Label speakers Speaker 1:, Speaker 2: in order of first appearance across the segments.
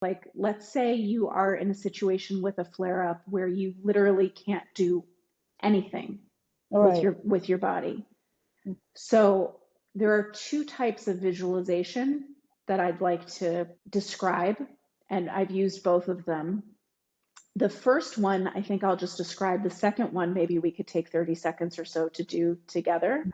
Speaker 1: Like, let's say you are in a situation with a flare up where you literally can't do anything
Speaker 2: Right.
Speaker 1: with your body. So there are two types of visualization that I'd like to describe, and I've used both of them. The first one, I think I'll just describe. The second one, maybe we could take 30 seconds or so to do together.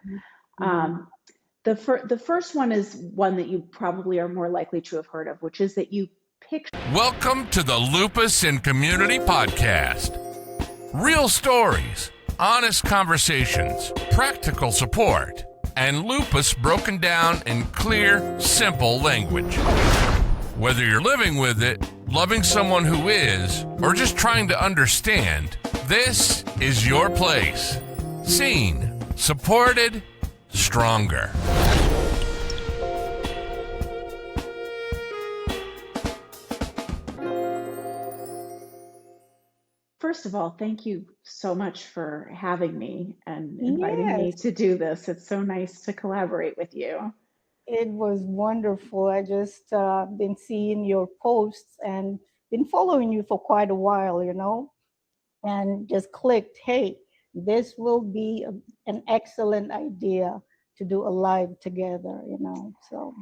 Speaker 1: The first one is one that you probably are more likely to have heard of, which is that you picture.
Speaker 3: Welcome to the Lupus and Community Podcast. Real stories, honest conversations, practical support, and lupus broken down in clear, simple language. Whether you're living with it, loving someone who is, or just trying to understand, this is your place. Seen, supported, stronger.
Speaker 1: First of all, thank you so much for having me and inviting me to do this. It's so nice to collaborate with you.
Speaker 2: It was wonderful. I just been seeing your posts and been following you for quite a while, and just clicked, hey, this will be an excellent idea to do a live together, so.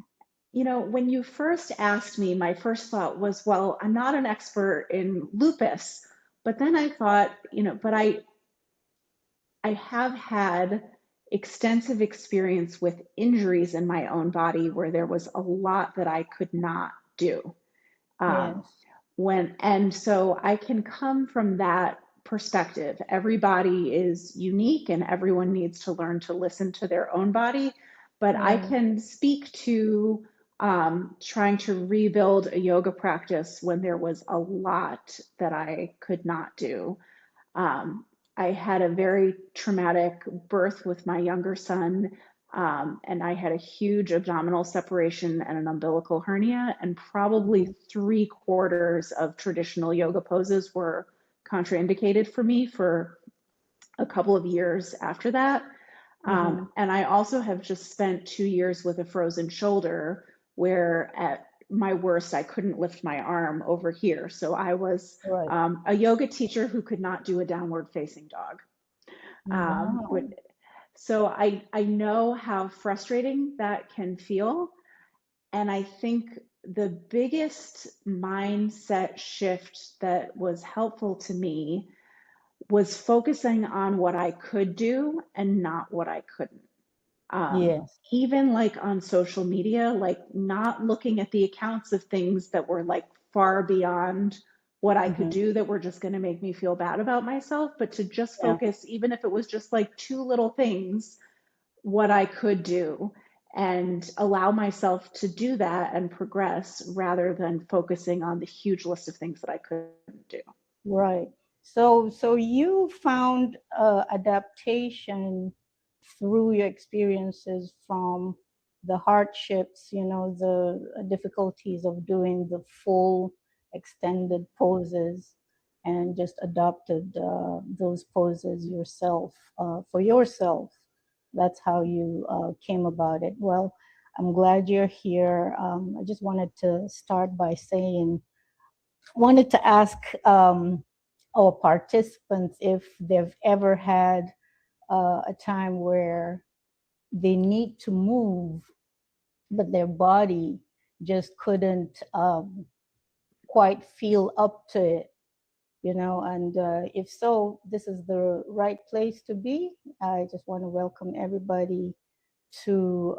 Speaker 1: When you first asked me, my first thought was, well, I'm not an expert in lupus, but then I thought, but I have had extensive experience with injuries in my own body where there was a lot that I could not do. And so I can come from that perspective. Everybody is unique and everyone needs to learn to listen to their own body, but I can speak to trying to rebuild a yoga practice when there was a lot that I could not do. I had a very traumatic birth with my younger son, and I had a huge abdominal separation and an umbilical hernia, and probably 3/4 of traditional yoga poses were contraindicated for me for a couple of years after that. And I also have just spent 2 years with a frozen shoulder where at my worst, I couldn't lift my arm over here. So I was a yoga teacher who could not do a downward facing dog. So I know how frustrating that can feel. And I think the biggest mindset shift that was helpful to me was focusing on what I could do and not what I couldn't. Even like on social media, like not looking at the accounts of things that were like far beyond what I could do that were just going to make me feel bad about myself, but to just focus, even if it was just like 2 little things, what I could do and allow myself to do that and progress rather than focusing on the huge list of things that I couldn't do.
Speaker 2: Right. So you found adaptation through your experiences from the hardships, the difficulties of doing the full extended poses, and just adopted those poses yourself, for yourself. That's how you came about it. Well, I'm glad you're here. I just wanted to start by wanted to ask our participants if they've ever had a time where they need to move, but their body just couldn't quite feel up to it, and if so, this is the right place to be. I just want to welcome everybody to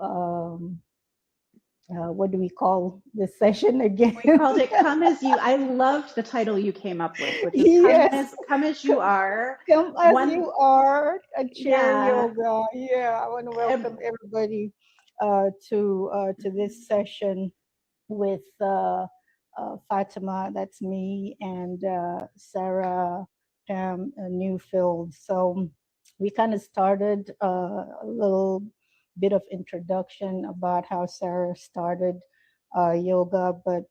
Speaker 2: what do we call this session again?
Speaker 1: We called it Come As You. I loved the title you came up with, which is Come As You Are.
Speaker 2: Come As You Are, a chair yoga. I want to welcome everybody to this session with Fatima, that's me, and Sara, Neufeld. So we kind of started a little bit of introduction about how Sara started yoga, but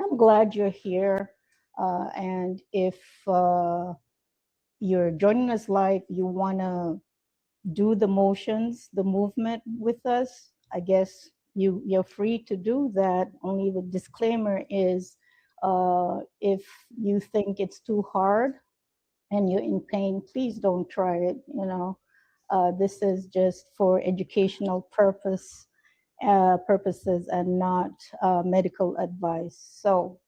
Speaker 2: I'm glad you're here. And if you're joining us live, you want to do the motions, the movement with us, I guess you're free to do that. Only the disclaimer is If you think it's too hard and you're in pain, please don't try it. This is just for educational purposes and not medical advice. So,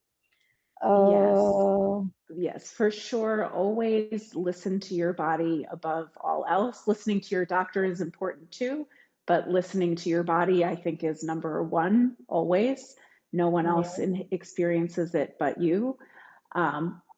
Speaker 1: Yes, for sure. Always listen to your body above all else. Listening to your doctor is important too, but listening to your body, I think, is number one always. No one else experiences it but you.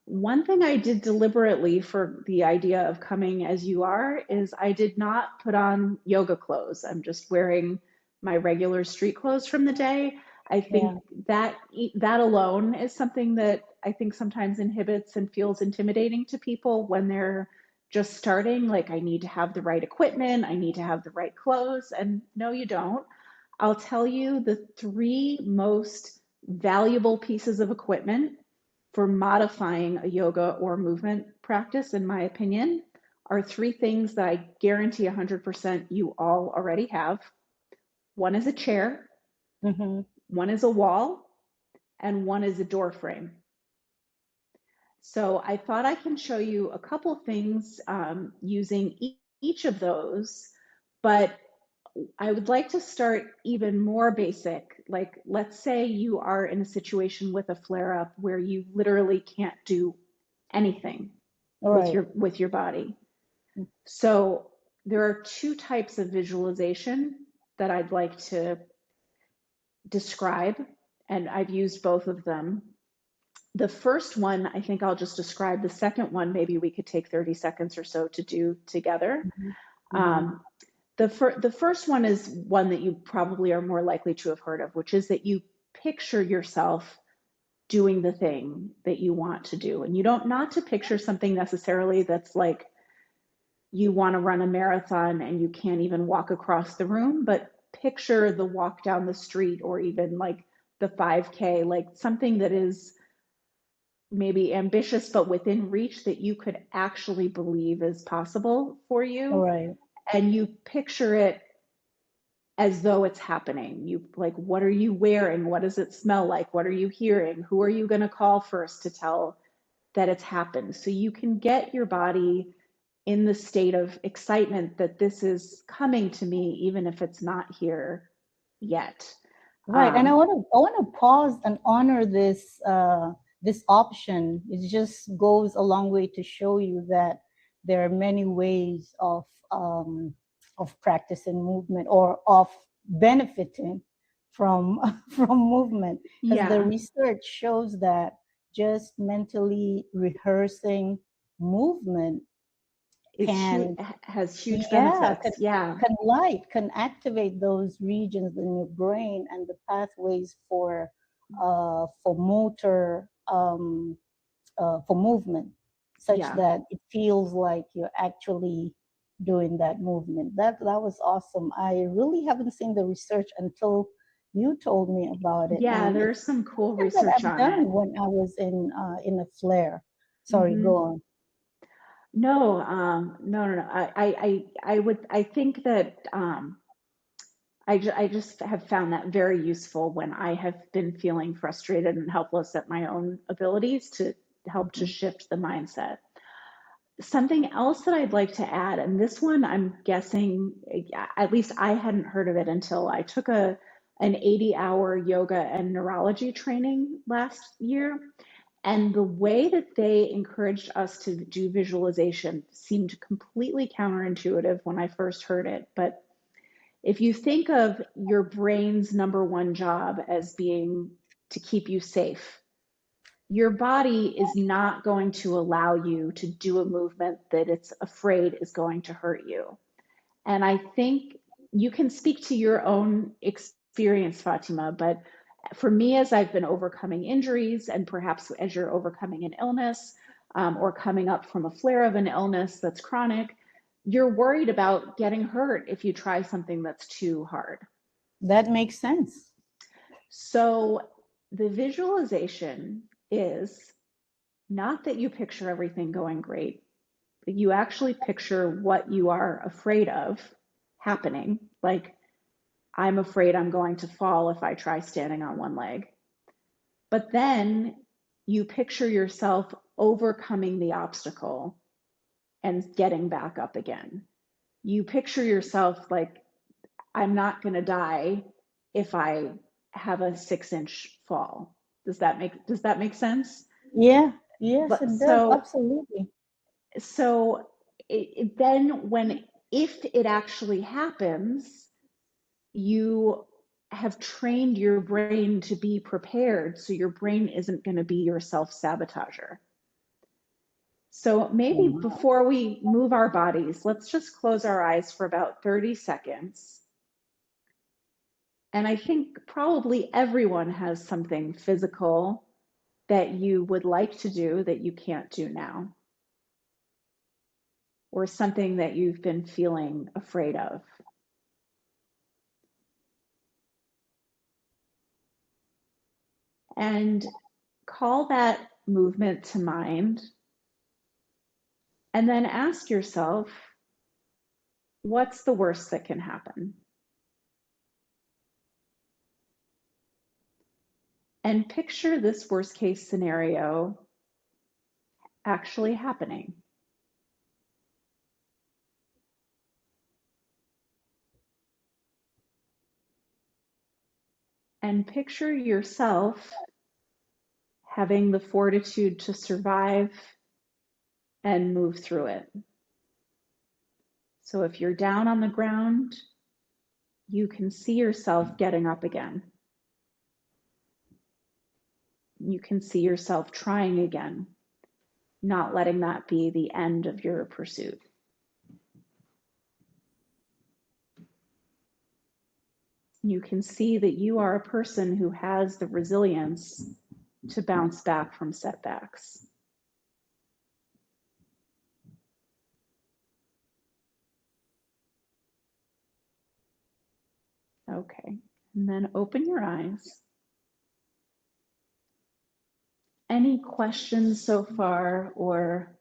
Speaker 1: One thing I did deliberately for the idea of coming as you are is I did not put on yoga clothes. I'm just wearing my regular street clothes from the day. I think that alone is something that I think sometimes inhibits and feels intimidating to people when they're just starting. Like, I need to have the right equipment, I need to have the right clothes. And no, you don't. I'll tell you the three most valuable pieces of equipment for modifying a yoga or movement practice, in my opinion, are three things that I guarantee 100% you all already have. One is a chair, one is a wall, and one is a door frame. So I thought I can show you a couple things using each of those, but I would like to start even more basic. Like, let's say you are in a situation with a flare up where you literally can't do anything with your body. So there are two types of visualization that I'd like to describe, and I've used both of them. The first one, I think I'll just describe. The second one, maybe we could take 30 seconds or so to do together. The first one is one that you probably are more likely to have heard of, which is that you picture yourself doing the thing that you want to do. And you don't, not to picture something necessarily that's like you want to run a marathon and you can't even walk across the room, but picture the walk down the street, or even like the 5K, like something that is maybe ambitious but within reach, that you could actually believe is possible for you. And you picture it as though it's happening. You, like, what are you wearing? What does it smell like? What are you hearing? Who are you going to call first to tell that it's happened? So you can get your body in the state of excitement that this is coming to me, even if it's not here yet.
Speaker 2: And I want to pause and honor this this option. It just goes a long way to show you that there are many ways of practicing movement, or of benefiting from movement. Because the research shows that just mentally rehearsing movement
Speaker 1: has huge benefits.
Speaker 2: Can activate those regions in your brain and the pathways for motor for movement, such that it feels like you're actually doing that movement. That was awesome. I really haven't seen the research until you told me about it.
Speaker 1: There's some cool research on it.
Speaker 2: When I was in a flare. Sorry, go on.
Speaker 1: No. I think that I just have found that very useful when I have been feeling frustrated and helpless at my own abilities, to help to shift the mindset. Something else that I'd like to add, and this one I'm guessing, at least I hadn't heard of it until I took an 80-hour yoga and neurology training last year. And the way that they encouraged us to do visualization seemed completely counterintuitive when I first heard it. But if you think of your brain's number one job as being to keep you safe, your body is not going to allow you to do a movement that it's afraid is going to hurt you. And I think you can speak to your own experience, Fatima, but for me, as I've been overcoming injuries, and perhaps as you're overcoming an illness, or coming up from a flare of an illness that's chronic, you're worried about getting hurt if you try something that's too hard.
Speaker 2: That makes sense.
Speaker 1: So the visualization is not that you picture everything going great, but you actually picture what you are afraid of happening. Like, I'm afraid I'm going to fall if I try standing on one leg. But then you picture yourself overcoming the obstacle and getting back up again. You picture yourself like, I'm not going to die if I have a 6-inch fall. Does that make sense?
Speaker 2: Yeah, yes,
Speaker 1: But
Speaker 2: it does. Absolutely.
Speaker 1: Then if it actually happens, you have trained your brain to be prepared, so your brain isn't going to be your self-sabotager. So maybe before we move our bodies, let's just close our eyes for about 30 seconds. And I think probably everyone has something physical that you would like to do that you can't do now, or something that you've been feeling afraid of. And call that movement to mind. And then ask yourself, what's the worst that can happen? And picture this worst case scenario actually happening. And picture yourself having the fortitude to survive and move through it. So if you're down on the ground, you can see yourself getting up again. You can see yourself trying again, not letting that be the end of your pursuit. You can see that you are a person who has the resilience to bounce back from setbacks. Okay, and then open your eyes. Any questions so far, or,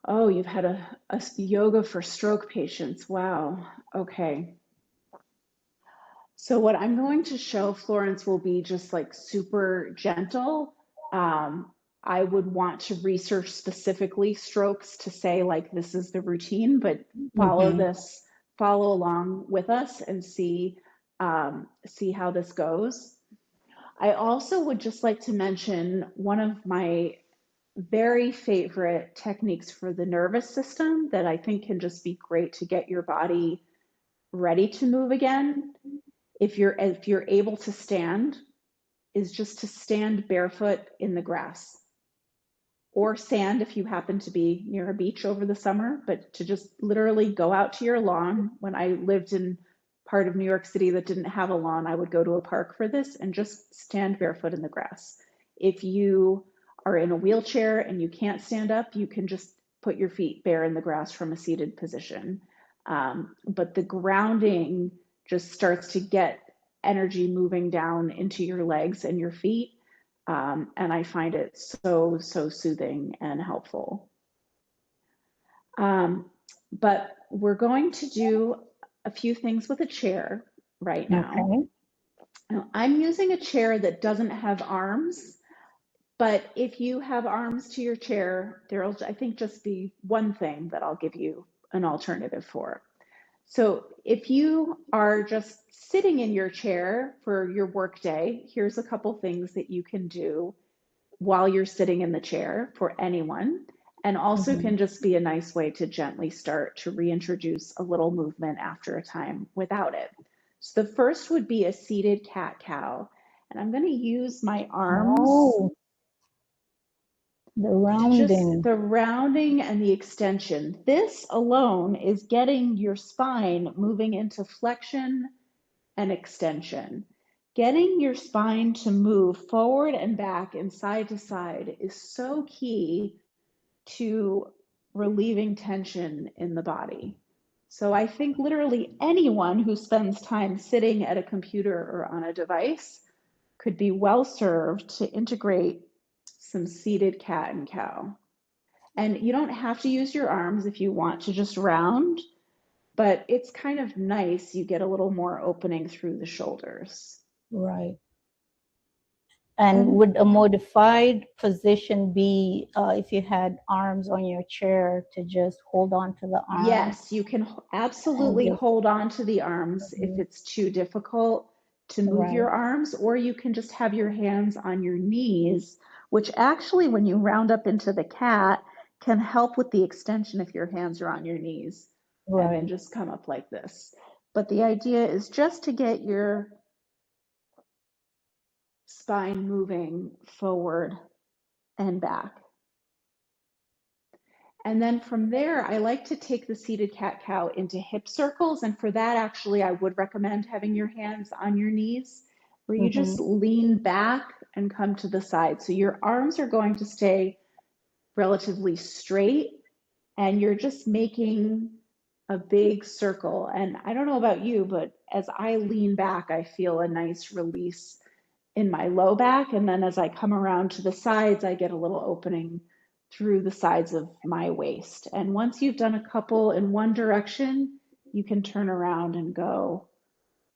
Speaker 1: oh, you've had a yoga for stroke patients. Wow, okay. So what I'm going to show, Florence, will be just like super gentle. I would want to research specifically strokes to say like this is the routine, but follow along with us and see how this goes. I also would just like to mention one of my very favorite techniques for the nervous system that I think can just be great to get your body ready to move again. If you're able to stand, is just to stand barefoot in the grass or sand if you happen to be near a beach over the summer, but to just literally go out to your lawn. When I lived in part of New York City that didn't have a lawn, I would go to a park for this and just stand barefoot in the grass. If you are in a wheelchair and you can't stand up, you can just put your feet bare in the grass from a seated position. But the grounding just starts to get energy moving down into your legs and your feet. And I find it so soothing and helpful. But we're going to do a few things with a chair right now.
Speaker 2: Okay.
Speaker 1: Now, I'm using a chair that doesn't have arms, but if you have arms to your chair, there'll, I think, just be one thing that I'll give you an alternative for. So if you are just sitting in your chair for your work day, here's a couple things that you can do while you're sitting in the chair for anyone, and also can just be a nice way to gently start to reintroduce a little movement after a time without it. So the first would be a seated cat-cow, and I'm going to use my arms.
Speaker 2: Oh, the rounding.
Speaker 1: Just the rounding and the extension. This alone is getting your spine moving into flexion and extension. Getting your spine to move forward and back and side to side is so key to relieving tension in the body. So I think literally anyone who spends time sitting at a computer or on a device could be well served to integrate some seated cat and cow. And you don't have to use your arms if you want to just round, but it's kind of nice. You get a little more opening through the shoulders.
Speaker 2: Right. And would a modified position be if you had arms on your chair to just hold on to the arms?
Speaker 1: Yes, you can absolutely hold on to the arms if it's too difficult to move your arms, or you can just have your hands on your knees, which actually, when you round up into the cat, can help with the extension if your hands are on your knees. And then just come up like this. But the idea is just to get your spine moving forward and back. And then from there, I like to take the seated cat-cow into hip circles. And for that, actually, I would recommend having your hands on your knees, where you just lean back and come to the side. So your arms are going to stay relatively straight, and you're just making a big circle. And I don't know about you, but as I lean back, I feel a nice release in my low back. And then as I come around to the sides, I get a little opening through the sides of my waist. And once you've done a couple in one direction, you can turn around and go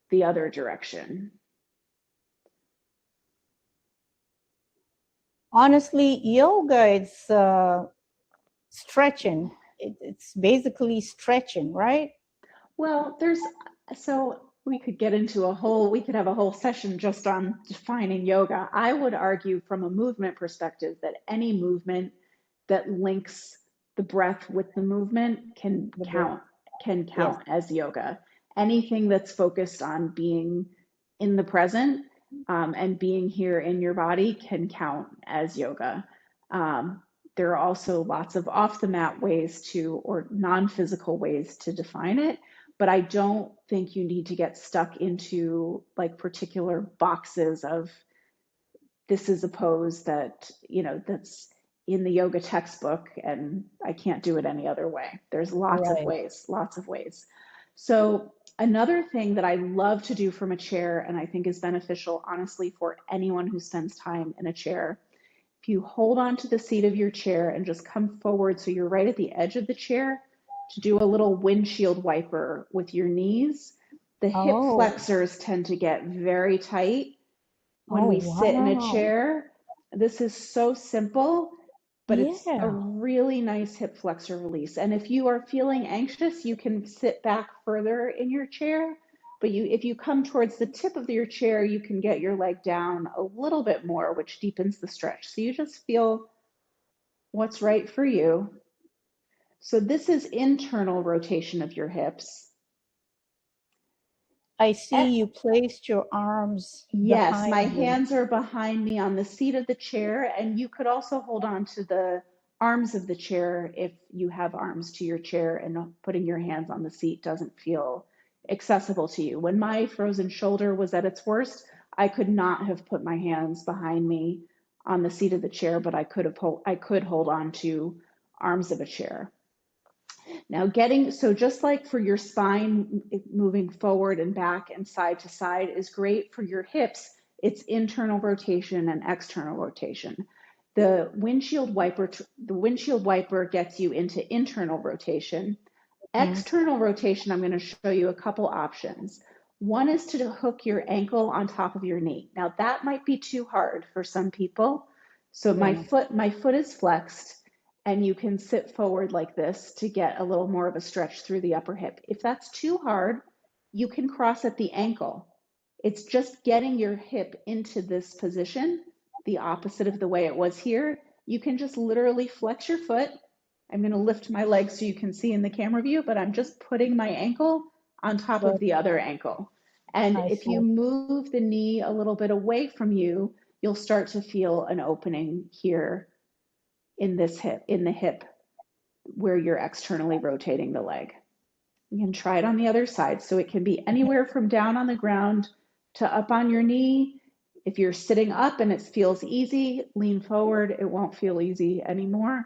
Speaker 1: the other direction.
Speaker 2: Honestly, yoga is stretching. It's basically stretching, right?
Speaker 1: Well, so we could have a whole session just on defining yoga. I would argue from a movement perspective that any movement that links the breath with the movement can count as yoga. Anything that's focused on being in the present and being here in your body can count as yoga. There are also lots of off the mat ways or non-physical ways to define it, but I don't think you need to get stuck into like particular boxes of this is a pose that, that's in the yoga textbook and I can't do it any other way. There's lots of ways. So another thing that I love to do from a chair, and I think is beneficial, honestly, for anyone who spends time in a chair, if you hold on to the seat of your chair and just come forward so you're right at the edge of the chair, to do a little windshield wiper with your knees. The hip flexors tend to get very tight when we sit in a chair. This is so simple, but it's a really nice hip flexor release. And if you are feeling anxious, you can sit back further in your chair. But if you come towards the tip of your chair, you can get your leg down a little bit more, which deepens the stretch. So you just feel what's right for you. So this is internal rotation of your hips.
Speaker 2: I see you placed your arms
Speaker 1: Yes, my hands are behind me on the seat of the chair, and you could also hold on to the arms of the chair if you have arms to your chair and putting your hands on the seat doesn't feel accessible to you. When my frozen shoulder was at its worst, I could not have put my hands behind me on the seat of the chair, but I could hold on to arms of a chair. Now so just like for your spine, moving forward and back and side to side is great for your hips. It's internal rotation and external rotation. The windshield wiper gets you into internal rotation. External rotation, I'm going to show you a couple options. One is to hook your ankle on top of your knee. Now that might be too hard for some people. So my foot is flexed, and you can sit forward like this to get a little more of a stretch through the upper hip. If that's too hard, you can cross at the ankle. It's just getting your hip into this position, the opposite of the way it was here. You can just literally flex your foot. I'm going to lift my leg so you can see in the camera view, but I'm just putting my ankle on top of the other ankle. And if you move the knee a little bit away from you, you'll start to feel an opening here in the hip where you're externally rotating the leg. You can try it on the other side. So it can be anywhere from down on the ground to up on your knee. If you're sitting up and it feels easy, lean forward. It won't feel easy anymore.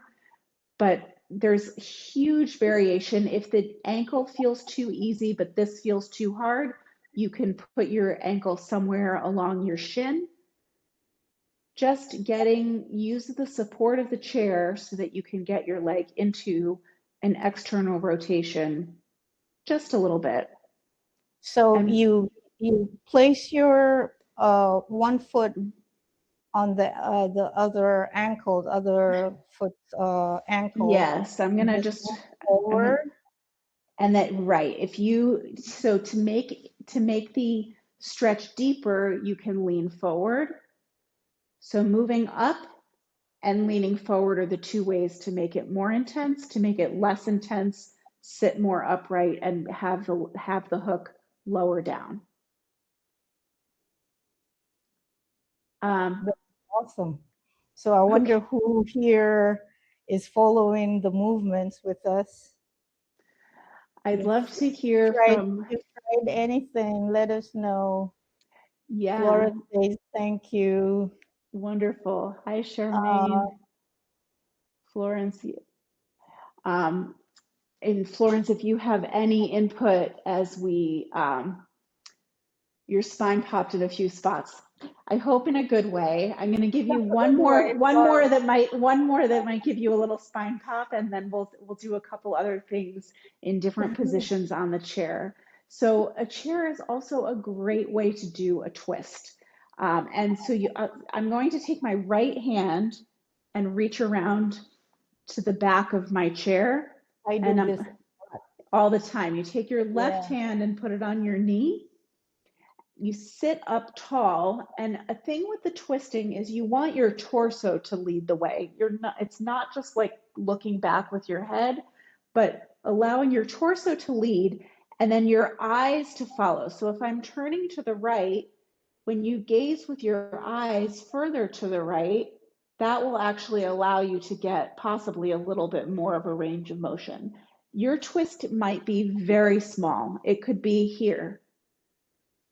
Speaker 1: But there's huge variation. If the ankle feels too easy, but this feels too hard, you can put your ankle somewhere along your shin. Just use the support of the chair so that you can get your leg into an external rotation just a little bit.
Speaker 2: So you place your one foot on the other ankle, other foot ankle.
Speaker 1: Yes, I'm gonna just
Speaker 2: Move forward.
Speaker 1: and that right. If you so to make the stretch deeper, you can lean forward. So moving up and leaning forward are the two ways to make it more intense. To make it less intense, sit more upright and have the hook lower down.
Speaker 2: That's awesome. So I wonder who here is following the movements with us.
Speaker 1: I'd love to hear from.
Speaker 2: If you tried anything, let us know.
Speaker 1: Yeah.
Speaker 2: Flora says thank you.
Speaker 1: Wonderful. Hi, Charmaine. Florence. And Florence, if you have any input as we, your spine popped in a few spots. I hope in a good way. I'm going to give you one more that might give you a little spine pop, and then we'll do a couple other things in different positions on the chair. So a chair is also a great way to do a twist. And so I'm going to take my right hand and reach around to the back of my chair.
Speaker 2: I do this
Speaker 1: all the time. You take your left hand and put it on your knee. You sit up tall, and a thing with the twisting is you want your torso to lead the way. It's not just like looking back with your head, but allowing your torso to lead and then your eyes to follow. So if I'm turning to the right, when you gaze with your eyes further to the right, that will actually allow you to get possibly a little bit more of a range of motion. Your twist might be very small. It could be here.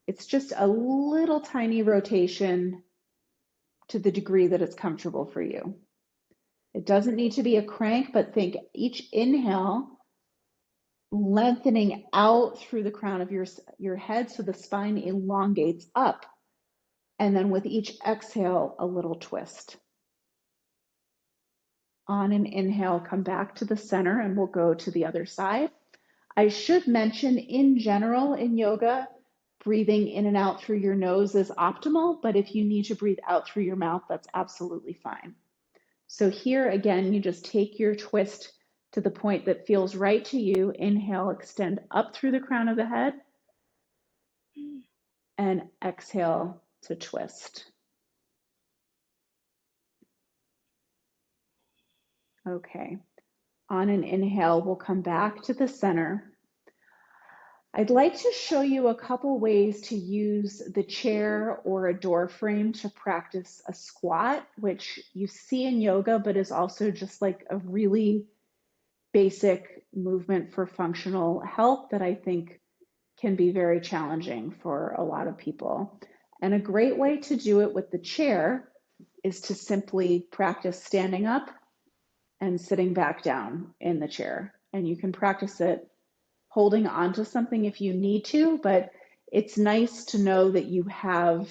Speaker 1: It's just a little tiny rotation to the degree that it's comfortable for you. It doesn't need to be a crank, but think each inhale, lengthening out through the crown of your head so the spine elongates up. And then with each exhale, a little twist. On an inhale, come back to the center and we'll go to the other side. I should mention in general in yoga, breathing in and out through your nose is optimal, but if you need to breathe out through your mouth, that's absolutely fine. So here again, you just take your twist to the point that feels right to you. Inhale, extend up through the crown of the head, and exhale to twist. Okay. On an inhale, we'll come back to the center. I'd like to show you a couple ways to use the chair or a door frame to practice a squat, which you see in yoga, but is also just like a really basic movement for functional health that I think can be very challenging for a lot of people. And a great way to do it with the chair is to simply practice standing up and sitting back down in the chair. And you can practice it holding onto something if you need to, but it's nice to know that you have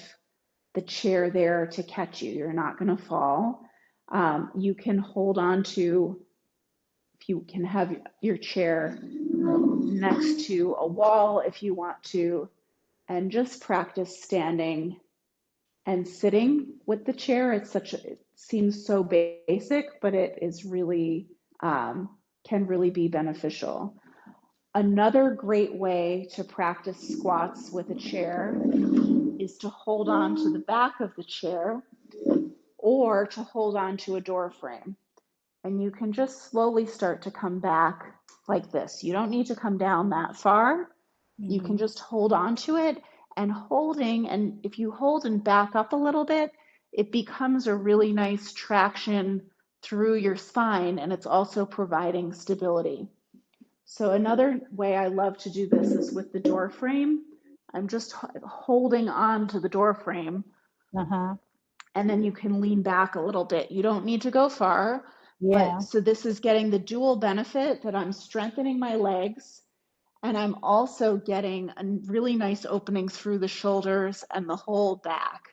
Speaker 1: the chair there to catch you. You're not going to fall. You can hold on to, if you can have your chair next to a wall if you want to, and just practice standing and sitting with the chair. It seems so basic, but it is really, can really be beneficial. Another great way to practice squats with a chair is to hold on to the back of the chair or to hold on to a door frame. And you can just slowly start to come back like this. You don't need to come down that far. You can just hold on to it and if you hold and back up a little bit, it becomes a really nice traction through your spine, and it's also providing stability. So another way I love to do this is with the door frame. I'm just holding on to the door frame, and then you can lean back a little bit. You don't need to go far, but so this is getting the dual benefit that I'm strengthening my legs, and I'm also getting a really nice opening through the shoulders and the whole back.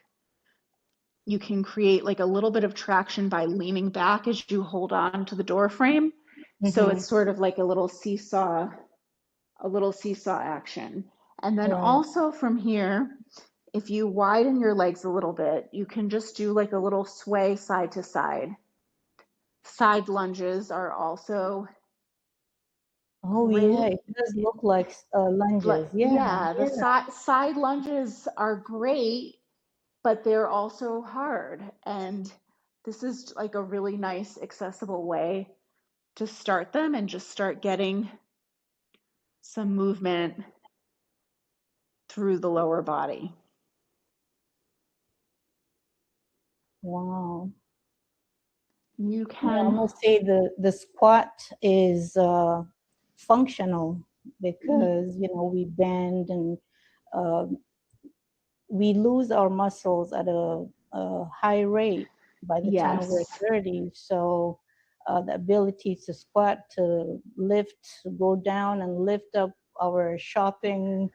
Speaker 1: You can create like a little bit of traction by leaning back as you hold on to the door frame. So it's sort of like a little seesaw action. And then also from here, If you widen your legs a little bit, you can just do like a little sway side to side. Side lunges are also
Speaker 2: Oh yeah,
Speaker 1: great.
Speaker 2: it does look like lunges. Yeah,
Speaker 1: Yeah, the
Speaker 2: yeah.
Speaker 1: side lunges are great, but they're also hard. And this is like a really nice, accessible way to start them and just start getting some movement through the lower body.
Speaker 2: Wow.
Speaker 1: You
Speaker 2: Yeah, I
Speaker 1: can,
Speaker 2: must say the squat is functional because we bend and uh, we lose our muscles at a high rate by the time we're
Speaker 1: yes,
Speaker 2: 30. So the ability to squat, to lift, to go down and lift up our shopping,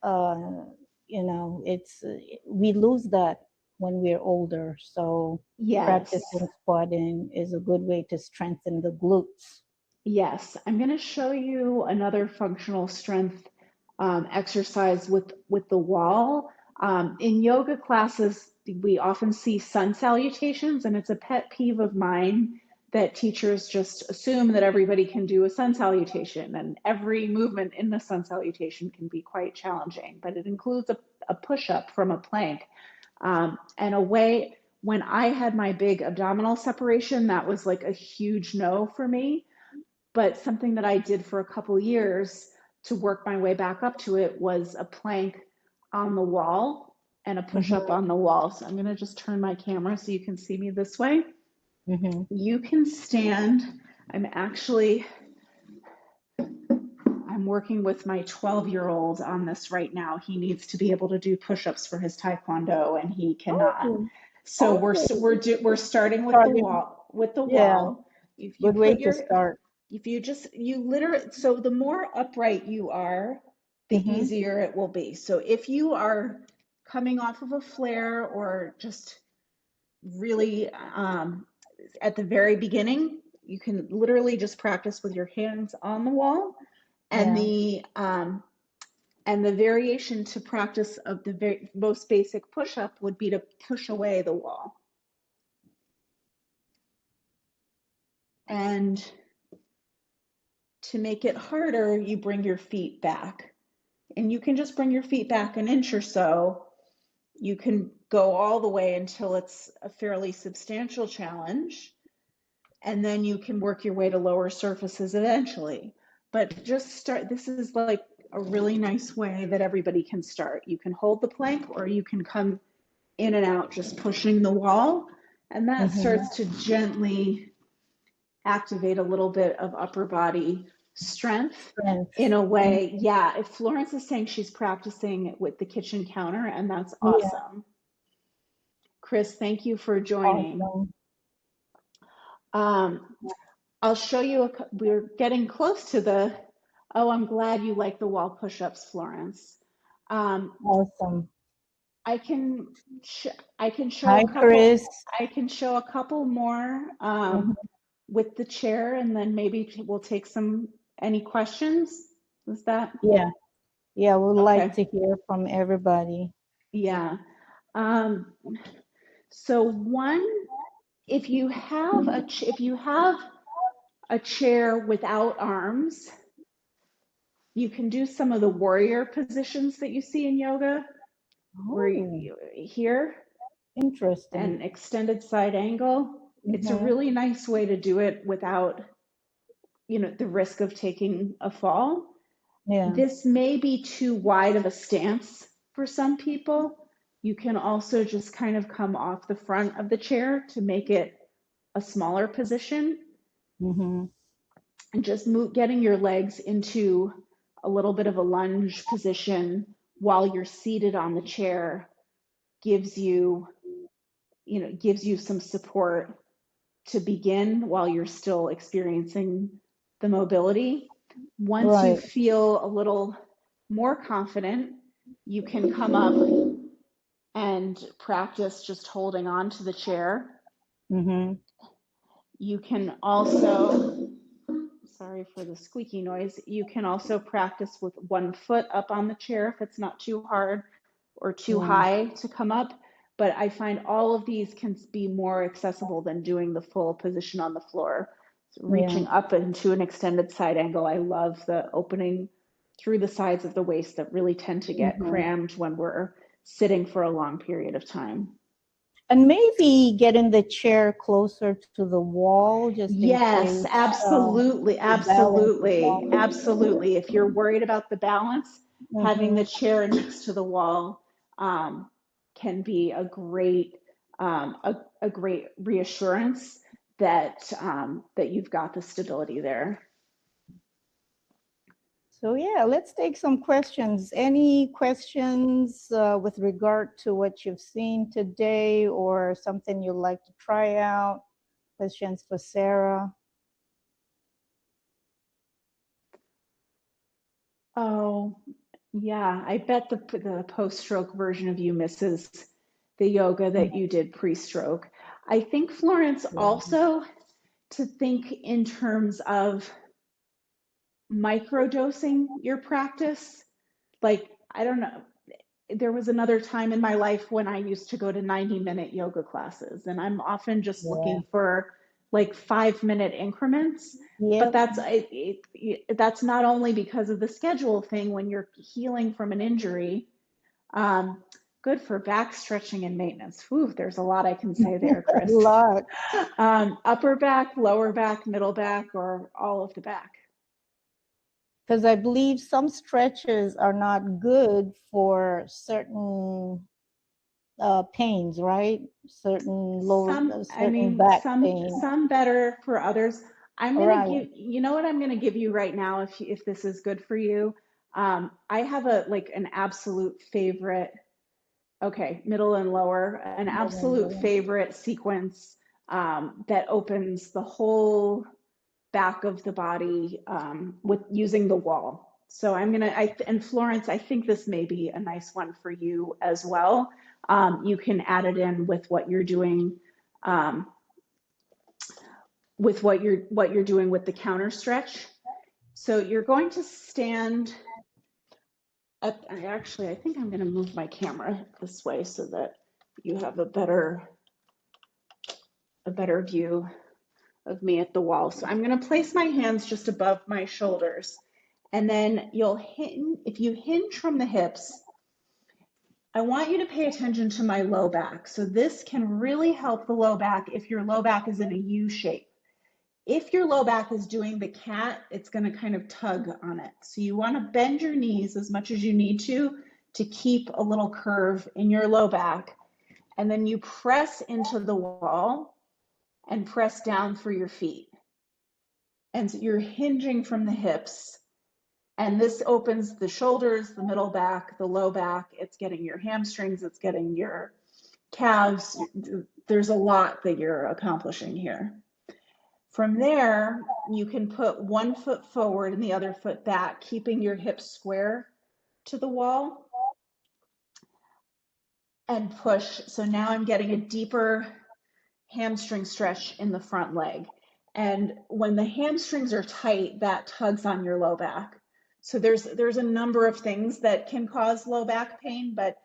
Speaker 2: uh, it's we lose that when we're older. So
Speaker 1: yes.
Speaker 2: practicing squatting is a good way to strengthen the glutes.
Speaker 1: Yes, I'm going to show you another functional strength exercise with the wall. In yoga classes, we often see sun salutations, and it's a pet peeve of mine that teachers just assume that everybody can do a sun salutation, and every movement in the sun salutation can be quite challenging, but it includes a push-up from a plank. And a way, when I had my big abdominal separation, that was like a huge no for me. But something that I did for a couple years to work my way back up to it was a plank on the wall and a push up
Speaker 2: Mm-hmm,
Speaker 1: on the wall. So I'm going to just turn my camera so you can see me this way.
Speaker 2: mm-hmm.
Speaker 1: You can stand. I'm actually I'm working with my 12-year-old on this right now. He needs to be able to do push-ups for his taekwondo and he cannot.
Speaker 2: Oh,
Speaker 1: So
Speaker 2: okay.
Speaker 1: we're starting with the
Speaker 2: Starting,
Speaker 1: wall with the
Speaker 2: yeah,
Speaker 1: wall. If you
Speaker 2: good way
Speaker 1: put
Speaker 2: to
Speaker 1: your
Speaker 2: start.
Speaker 1: if you just you literally so the more upright you are, the
Speaker 2: Mm-hmm,
Speaker 1: easier it will be. So if you are coming off of a flare or just really at the very beginning, you can literally just practice with your hands on the wall, and
Speaker 2: yeah.
Speaker 1: the variation to practice of the very most basic push-up would be to push away the wall. And to make it harder, you bring your feet back. And you can just bring your feet back an inch or so. You can go all the way until it's a fairly substantial challenge. And then you can work your way to lower surfaces eventually. But just start, this is like a really nice way that everybody can start. You can hold the plank or you can come in and out, just pushing the wall. And that
Speaker 2: Mm-hmm.
Speaker 1: starts to gently activate a little bit of upper body strength in
Speaker 2: Strength.
Speaker 1: a
Speaker 2: Mhm.
Speaker 1: way. Yeah, if Florence is saying she's practicing with the kitchen counter, and that's
Speaker 2: Yeah,
Speaker 1: awesome. Chris, thank you for joining.
Speaker 2: awesome.
Speaker 1: Um, I'll show you, we're getting close to the, oh, I'm glad you like the wall push-ups, Florence. Um,
Speaker 2: Awesome.
Speaker 1: I can, I can show
Speaker 2: Hi,
Speaker 1: a couple,
Speaker 2: Chris.
Speaker 1: I can show a couple more
Speaker 2: Mhm.
Speaker 1: with the chair, and then maybe we'll take any questions. Is that
Speaker 2: Yeah, yeah, we'd like
Speaker 1: okay?
Speaker 2: to hear from everybody.
Speaker 1: Yeah. Um, so one, if you have a chair without arms, you can do some of the warrior positions that you see in yoga, where
Speaker 2: Oh,
Speaker 1: here,
Speaker 2: interesting.
Speaker 1: an extended side angle. It's a
Speaker 2: Mm-hmm.
Speaker 1: really nice way to do it without, the risk of taking a fall.
Speaker 2: Yeah.
Speaker 1: This may be too wide of a stance for some people. You can also just kind of come off the front of the chair to make it a smaller position,
Speaker 2: Mm-hmm.
Speaker 1: and just getting your legs into a little bit of a lunge position while you're seated on the chair gives you, gives you some support to begin while you're still experiencing the mobility. Once you
Speaker 2: Right.
Speaker 1: feel a little more confident, you can come up and practice just holding on to the chair.
Speaker 2: Mm-hmm.
Speaker 1: You can also, sorry for the squeaky noise, you can also practice with one foot up on the chair if it's not too hard, or too high to come up. But I find all of these can be more accessible than doing the full position on the floor. So reaching up into an extended side angle. I love the opening through the sides of the waist that really tend to get crammed when we're sitting for a long period of time.
Speaker 2: And maybe getting the chair closer to the wall, just in
Speaker 1: Yes,
Speaker 2: case.
Speaker 1: absolutely,
Speaker 2: The balance is
Speaker 1: absolutely,
Speaker 2: off.
Speaker 1: absolutely. If you're worried about the balance, having the
Speaker 2: Mm-hmm.
Speaker 1: chair next to the wall can be a great a great reassurance that that you've got the stability there.
Speaker 2: So yeah, let's take some questions. Any questions with regard to what you've seen today, or something you'd like to try out? Questions for Sara?
Speaker 1: Oh, yeah, I bet the post-stroke version of you misses the yoga that you did pre-stroke. I think, Florence, also to think in terms of microdosing your practice. Like, I don't know, there was another time in my life when I used to go to 90-minute yoga classes, and I'm often just looking for like 5-minute increments. But that's not only because of the schedule thing when you're healing from an injury. Good for back stretching and maintenance. Whew, there's a lot I can say there,
Speaker 2: A
Speaker 1: Chris.
Speaker 2: lot.
Speaker 1: Upper back, lower back, middle back, or all of the back.
Speaker 2: Because I believe some stretches are not good for certain pains, right? Certain back pain.
Speaker 1: Some better for others. I'm gonna
Speaker 2: Right.
Speaker 1: give, you know what I'm gonna give you right now, if this is good for you. I have an absolute favorite. Okay, middle and lower, an absolute favorite sequence that opens the whole back of the body with using the wall. So and Florence, I think this may be a nice one for you as well. You can add it in with what you're doing, with what you're doing with the counter stretch. So you're going to stand up. I think I'm going to move my camera this way so that you have a better view of me at the wall. So I'm going to place my hands just above my shoulders, and then if you hinge from the hips, I want you to pay attention to my low back. So this can really help the low back if your low back is in a U shape. If your low back is doing the cat, it's going to kind of tug on it. So you want to bend your knees as much as you need to keep a little curve in your low back. And then you press into the wall and press down through your feet. And so you're hinging from the hips. And this opens the shoulders, the middle back, the low back. It's getting your hamstrings, it's getting your calves. There's a lot that you're accomplishing here. From there, you can put one foot forward and the other foot back, keeping your hips square to the wall, and push. So now I'm getting a deeper hamstring stretch in the front leg. And when the hamstrings are tight, that tugs on your low back. So there's a number of things that can cause low back pain, but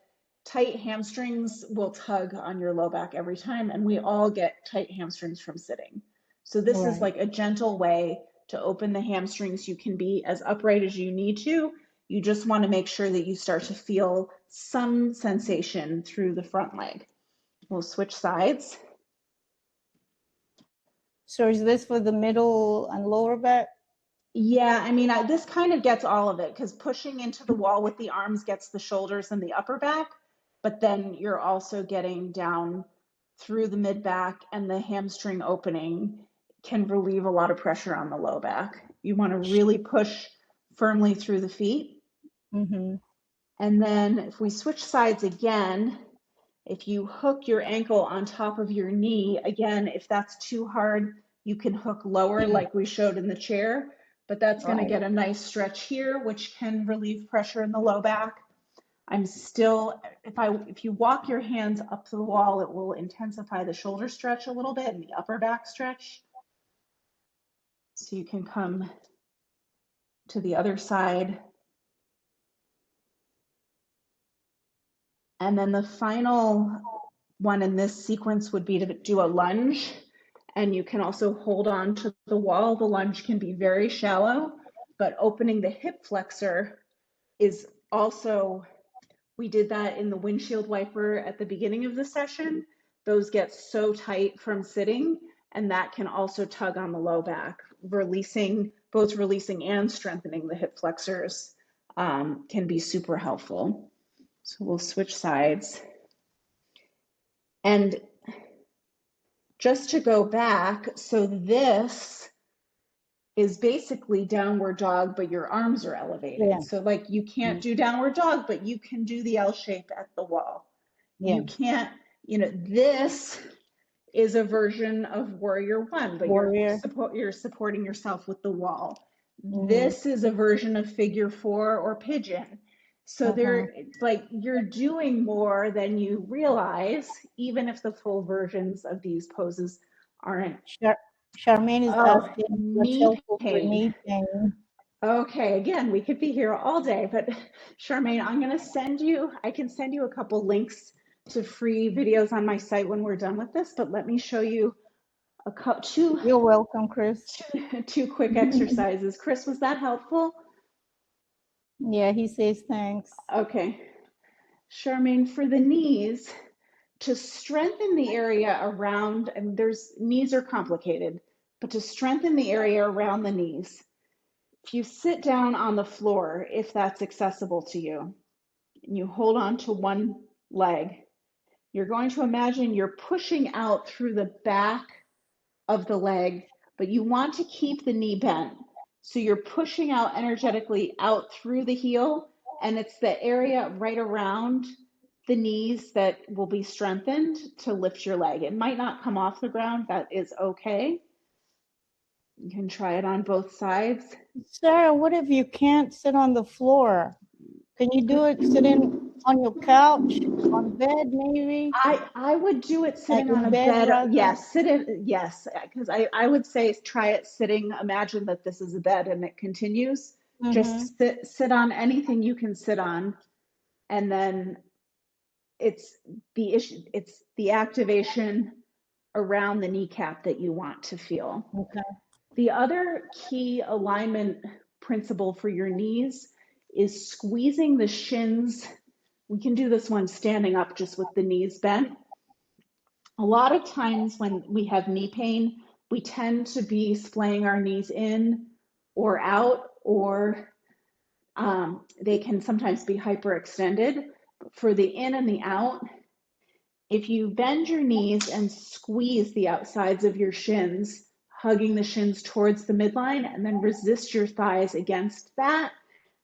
Speaker 1: tight hamstrings will tug on your low back every time. And we all get tight hamstrings from sitting. So this is like a gentle way to open the hamstrings. You can be as upright as you need to. You just want to make sure that you start to feel some sensation through the front leg. We'll switch sides.
Speaker 2: So is this for the middle and lower back?
Speaker 1: Yeah, I mean, this kind of gets all of it, because pushing into the wall with the arms gets the shoulders and the upper back, but then you're also getting down through the mid back, and the hamstring opening can relieve a lot of pressure on the low back. You want to really push firmly through the feet. And then if we switch sides again, if you hook your ankle on top of your knee, again, if that's too hard, you can hook lower like we showed in the chair, but that's going to get a nice stretch here, which can relieve pressure in the low back. I'm still, if you walk your hands up to the wall, it will intensify the shoulder stretch a little bit and the upper back stretch. So you can come to the other side. And then the final one in this sequence would be to do a lunge. And you can also hold on to the wall. The lunge can be very shallow, but opening the hip flexor is also, we did that in the windshield wiper at the beginning of the session. Those get so tight from sitting, and that can also tug on the low back, both releasing and strengthening the hip flexors can be super helpful. So we'll switch sides. And just to go back, so this is basically downward dog, but your arms are elevated.
Speaker 2: Yeah.
Speaker 1: So like you can't do downward dog, but you can do the L shape at the wall.
Speaker 2: Yeah.
Speaker 1: You can't, this is a version of warrior one, but you're supporting yourself with the wall. This is a version of figure four or pigeon. So you're doing more than you realize, even if the full versions of these poses aren't.
Speaker 2: Charmaine is asking what's
Speaker 1: knee
Speaker 2: helpful for
Speaker 1: pain.
Speaker 2: knee pain.
Speaker 1: Okay, again, we could be here all day, but Charmaine, I can send you a couple links to free videos on my site when we're done with this, but let me show you two.
Speaker 2: You're welcome, Chris.
Speaker 1: Two quick exercises. Chris, was that helpful?
Speaker 2: Yeah, he says thanks.
Speaker 1: Okay. Charmaine, for the knees, to strengthen the area around, and knees are complicated, but to strengthen the area around the knees, if you sit down on the floor, if that's accessible to you, and you hold on to one leg, you're going to imagine you're pushing out through the back of the leg, but you want to keep the knee bent. So you're pushing out energetically out through the heel, and it's the area right around the knees that will be strengthened to lift your leg. It might not come off the ground. That is okay. You can try it on both sides.
Speaker 2: Sarah, what if you can't sit on the floor? Can you do it sitting on your couch, on bed maybe?
Speaker 1: I would do it sitting on a bed. Yes, yes, because I would say try it sitting. Imagine that this is a bed and it continues. Just sit on anything you can sit on, and then it's the activation around the kneecap that you want to feel.
Speaker 2: Okay.
Speaker 1: The other key alignment principle for your knees is squeezing the shins. We can do this one standing up just with the knees bent. A lot of times when we have knee pain, we tend to be splaying our knees in or out, or they can sometimes be hyperextended. For the in and the out, if you bend your knees and squeeze the outsides of your shins, hugging the shins towards the midline, and then resist your thighs against that,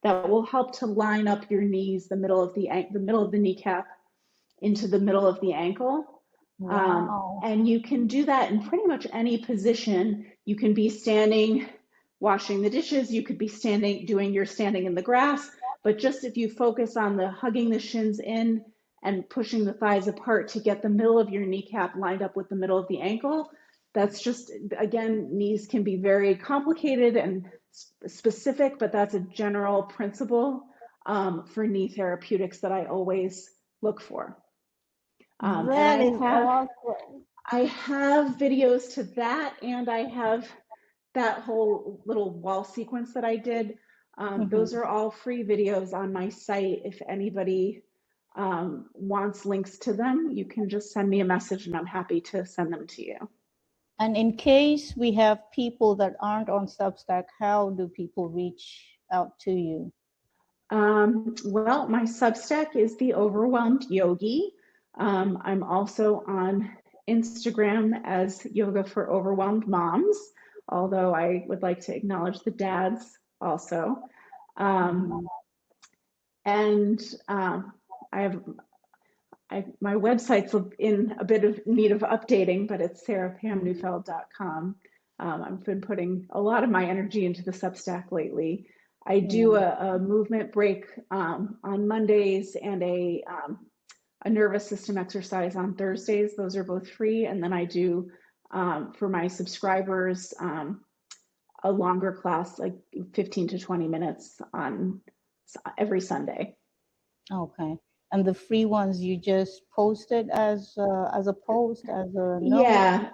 Speaker 1: that will help to line up your knees, the middle of the kneecap into the middle of the ankle. Wow. And you can do that in pretty much any position. You can be standing, washing the dishes. You could be standing, doing your standing in the grass. But just if you focus on the hugging the shins in and pushing the thighs apart to get the middle of your kneecap lined up with the middle of the ankle, that's just, again, knees can be very complicated and specific, but that's a general principle for knee therapeutics that I always look for.
Speaker 2: That is awesome.
Speaker 1: I have videos to that, and I have that whole little wall sequence that I did. Those are all free videos on my site. If anybody wants links to them, you can just send me a message and I'm happy to send them to you.
Speaker 2: And in case we have people that aren't on Substack, how do people reach out to you?
Speaker 1: Well, my Substack is The Overwhelmed Yogi. I'm also on Instagram as Yoga for Overwhelmed Moms, although I would like to acknowledge the dads also. My website's in a bit of need of updating, but it's sarapamneufeld.com. I've been putting a lot of my energy into the Substack lately. I do a movement break on Mondays and a nervous system exercise on Thursdays. Those are both free. And then I do, for my subscribers, a longer class, like 15 to 20 minutes on every Sunday.
Speaker 2: Okay. And the free ones you just posted as a post, as a note?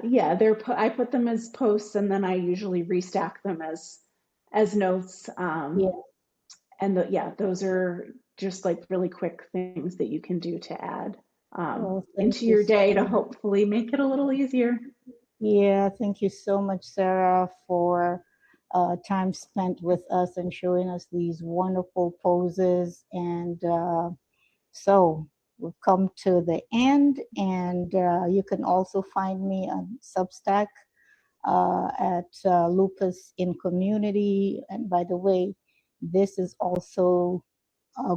Speaker 1: Yeah. I put them as posts, and then I usually restack them as notes.
Speaker 2: Yeah.
Speaker 1: And those are just like really quick things that you can do to add
Speaker 2: Well, thank
Speaker 1: into
Speaker 2: you
Speaker 1: your day to
Speaker 2: so much.
Speaker 1: hopefully make it a little easier.
Speaker 2: Yeah, thank you so much, Sarah, for time spent with us and showing us these wonderful poses. And so we've come to the end, and you can also find me on Substack at Lupus in Community. And by the way, this is also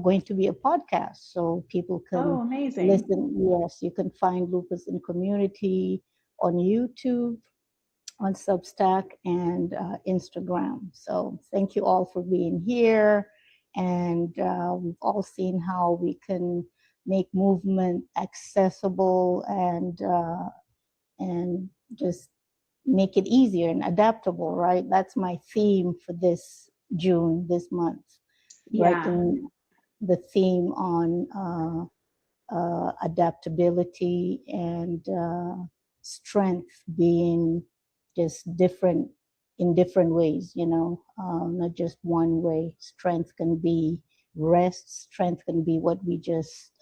Speaker 2: going to be a podcast, so people
Speaker 1: Oh,
Speaker 2: can
Speaker 1: amazing.
Speaker 2: listen. Yes, you can find Lupus in Community on YouTube, on Substack, and Instagram. So thank you all for being here. And we've all seen how we can make movement accessible and just make it easier and adaptable, right? That's my theme for this this month.
Speaker 1: Yeah.
Speaker 2: Writing the theme on adaptability and strength being just different in different ways, not just one way. Strength can be rest. Strength can be what you just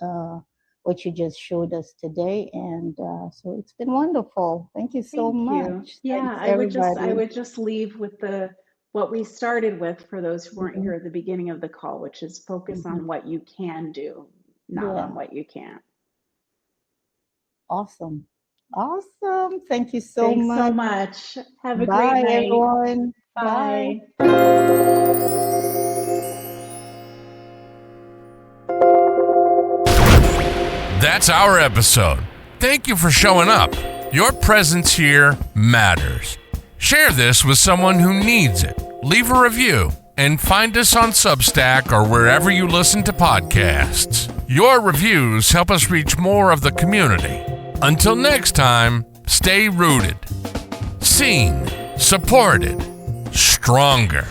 Speaker 2: showed us today. And so it's been wonderful. Thank you so
Speaker 1: Thank
Speaker 2: much.
Speaker 1: you. Yeah,
Speaker 2: Thanks,
Speaker 1: I
Speaker 2: everybody.
Speaker 1: would just leave with what we started with for those who weren't here at the beginning of the call, which is focus on what you can do, not on what you can't.
Speaker 2: Awesome. Thank you so
Speaker 1: Thanks
Speaker 2: much.
Speaker 1: so much. Have a
Speaker 2: Bye,
Speaker 1: great night.
Speaker 2: everyone.
Speaker 1: Bye.
Speaker 3: That's our episode. Thank you for showing up. Your presence here matters. Share this with someone who needs it. Leave a review and find us on Substack or wherever you listen to podcasts. Your reviews help us reach more of the community. Until next time, stay rooted, seen, supported, stronger.